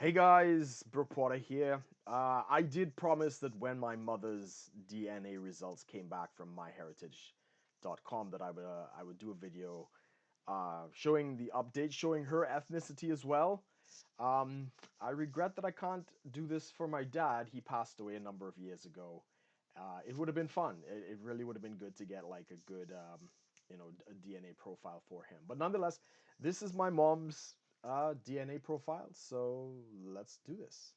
Hey guys, Brook here. I did promise that when my mother's DNA results came back from myheritage.com that I would do a video showing the update, showing her ethnicity as well. Um, I regret that I can't do this for my dad. He passed away a number of years ago. It would have been fun. It really would have been good to get like a good a DNA profile for him. But nonetheless, this is my mom's DNA profile. So let's do this.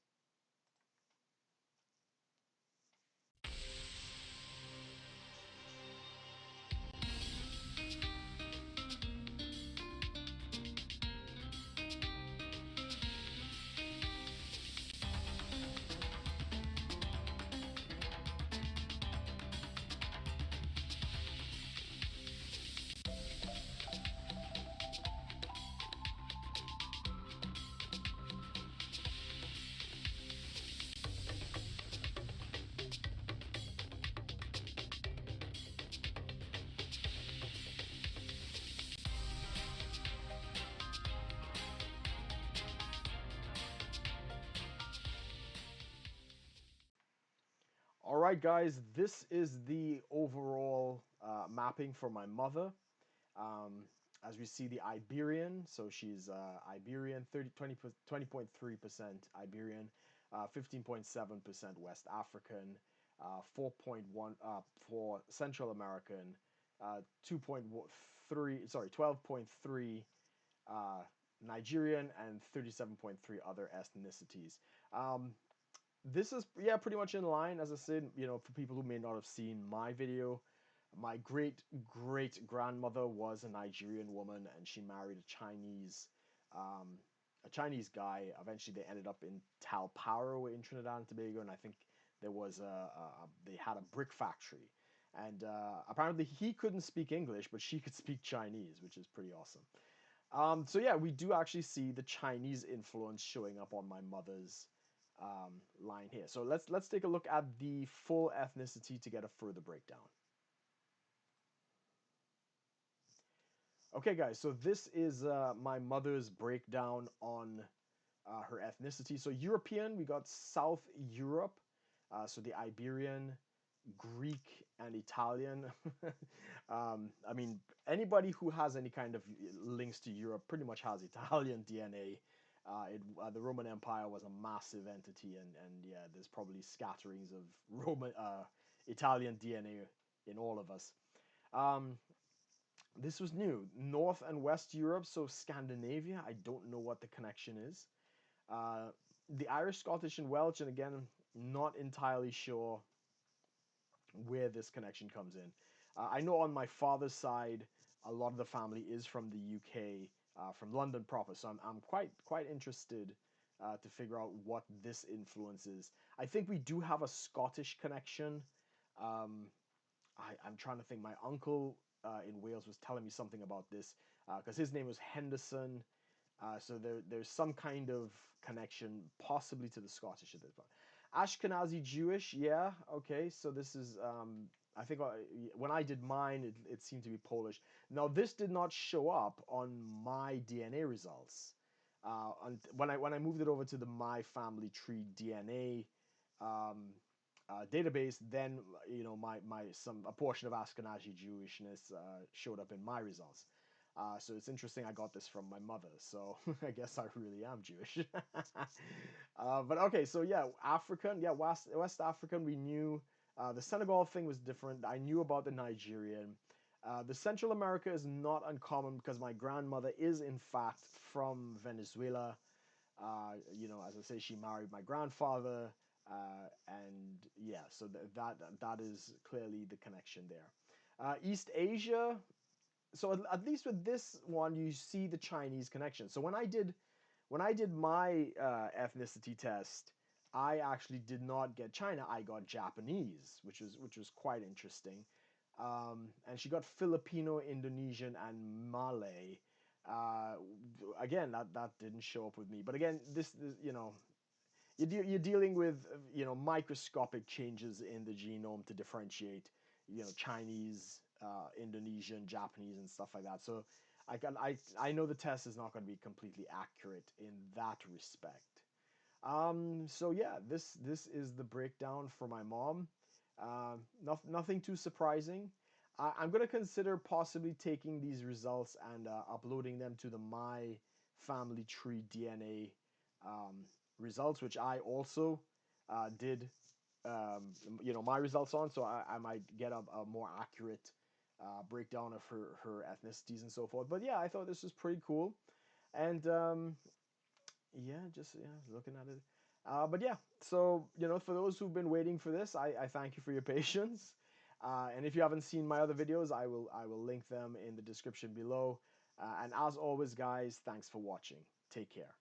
All right, guys, this is the overall mapping for my mother. Um, as we see, the Iberian, so she's Iberian, 20.3% Iberian, 15.7% West African, 4.1 for Central American, 2.3, sorry, 12.3 uh, Nigerian, and 37.3 other ethnicities. This is, yeah, pretty much in line. As I said, for people who may not have seen my video, my great great grandmother was a Nigerian woman, and she married um, a Chinese guy. Eventually, they ended up in Talparo in Trinidad and Tobago, and I think they had a brick factory. And apparently, he couldn't speak English, but she could speak Chinese, which is pretty awesome. So yeah, we do actually see the Chinese influence showing up on my mother's line here. So let's take a look at the full ethnicity to get a further breakdown. Okay, guys, so this is my mother's breakdown on her ethnicity. So European, we got South Europe, so the Iberian, Greek, and Italian. I mean, anybody who has any kind of links to Europe pretty much has Italian DNA. The Roman Empire was a massive entity, and yeah, there's probably scatterings of Italian DNA in all of us. Um, this was new. North and West Europe, so Scandinavia. I don't know what the connection is. Uh, the Irish, Scottish, and Welsh, and again, not entirely sure where this connection comes in. I know on my father's side, a lot of the family is from the UK, from London proper. So I'm quite interested to figure out what this influence is. I think we do have a Scottish connection. Um, I'm trying to think. My uncle in Wales was telling me something about this because his name was Henderson. So there's some kind of connection, possibly to the Scottish at this point. Ashkenazi Jewish, yeah, okay. So this is, I think when I did mine, it seemed to be Polish. Now this did not show up on my DNA results. When I moved it over to the My Family Tree DNA database, then my some a portion of Ashkenazi Jewishness showed up in my results. So it's interesting. I got this from my mother, so I guess I really am Jewish. But okay, so yeah, African, yeah, West African. We knew the Senegal thing was different. I knew about the Nigerian. The Central America is not uncommon because my grandmother is in fact from Venezuela. As I say, she married my grandfather, and yeah, so that is clearly the connection there. East Asia. So at least with this one, you see the Chinese connection. So when I did my ethnicity test, I actually did not get China. I got Japanese, which was quite interesting. And she got Filipino, Indonesian, and Malay. Uh, Again, that didn't show up with me. But again, this you're dealing with microscopic changes in the genome to differentiate Chinese, Indonesian, Japanese, and stuff like that. So I know the test is not going to be completely accurate in that respect. So yeah, this is the breakdown for my mom. Nothing too surprising. I'm gonna consider possibly taking these results and uploading them to the My Family Tree DNA results, which I also did, my results on. So I might get a more accurate breakdown of her ethnicities and so forth. But yeah, I thought this was pretty cool, and yeah, just looking at it. But yeah, so for those who've been waiting for this, I thank you for your patience. And if you haven't seen my other videos, I will link them in the description below. And as always, guys, thanks for watching. Take care.